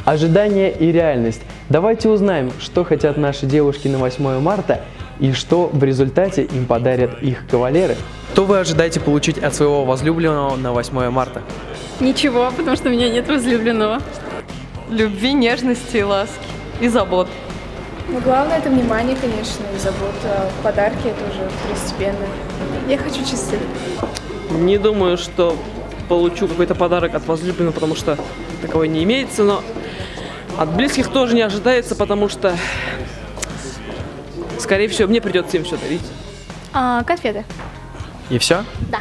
Ожидание и реальность. Давайте узнаем, что хотят наши девушки на 8 марта и что в результате им подарят их кавалеры. Что вы ожидаете получить от своего возлюбленного на 8 марта? Ничего, потому что у меня нет возлюбленного. Любви, нежности, ласки и забот. Ну, главное это внимание, конечно, и забота. Подарки это уже второстепенно. Я хочу часы. Не думаю, что получу какой-то подарок от возлюбленного, потому что такого не имеется, но от близких тоже не ожидается, потому что, скорее всего, мне придется им все дарить. Конфеты. И все? Да.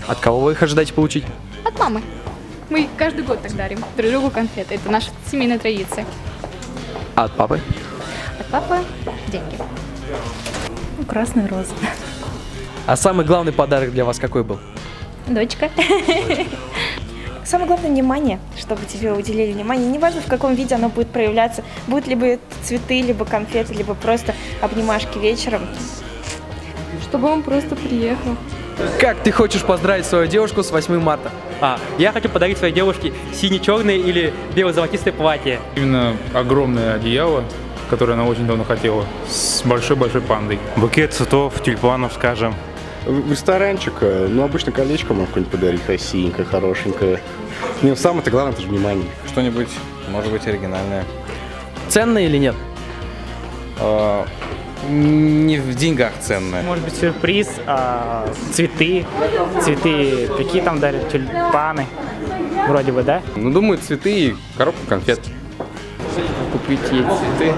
От кого вы их ожидаете получить? От мамы. Мы каждый год так дарим друг другу конфеты. Это наша семейная традиция. А от папы? От папы деньги. Красная роза. А самый главный подарок для вас какой был? Дочка. Самое главное внимание, чтобы тебе уделили внимание. Неважно, в каком виде оно будет проявляться. Будут либо цветы, либо конфеты, либо просто обнимашки вечером. Чтобы он просто приехал. Как ты хочешь поздравить свою девушку с 8 марта? Я хочу подарить своей девушке сине-черное или бело-золотистое платье. Именно огромное одеяло, которое она очень давно хотела, с большой-большой пандой. Букет цветов, тюльпанов, скажем. Ресторанчик, ну обычно колечко можно какое-нибудь подарить, красивенькое, хорошенькое. Но самое-то главное, это же внимание. Что-нибудь, может быть, оригинальное. Ценное или нет? Не в деньгах ценное. Может быть, сюрприз, цветы. Цветы, какие там дарят? Тюльпаны. Вроде бы, да? Ну, думаю, цветы и коробку конфет. Купить ей цветы,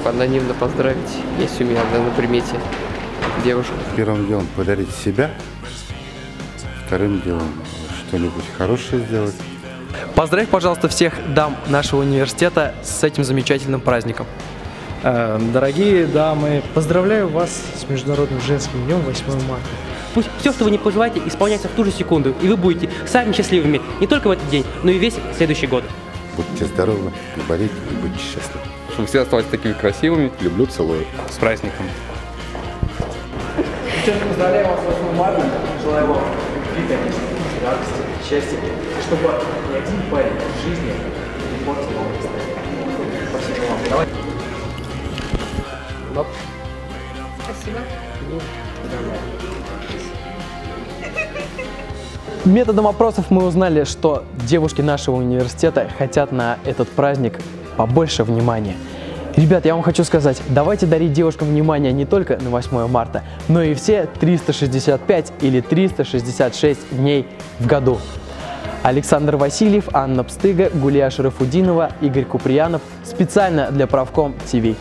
анонимно поздравить, если у меня на примете девушка. Первым делом подарить себя, вторым делом что-нибудь хорошее сделать. Поздравь, пожалуйста, всех дам нашего университета с этим замечательным праздником. Дорогие дамы, поздравляю вас с Международным женским днем 8 марта. Пусть все, что вы не пожелаете, исполняется в ту же секунду, и вы будете самыми счастливыми не только в этот день, но и весь следующий год. Будьте здоровы, не болейте и будьте счастливы. Чтобы все оставались такими красивыми. Люблю, целую. С праздником. Поздравляю вас с 8 марта, желаю вам любви, радости, счастья, чтобы ни один парень в жизни не портил вам настроение. Спасибо вам. Давай. Спасибо. Методом опросов мы узнали, что девушки нашего университета хотят на этот праздник побольше внимания. Ребят, я вам хочу сказать, давайте дарить девушкам внимание не только на 8 марта, но и все 365 или 366 дней в году. Александр Васильев, Анна Пстыга, Гулия Шарафудинова, Игорь Куприянов. Специально для Правком ТВ.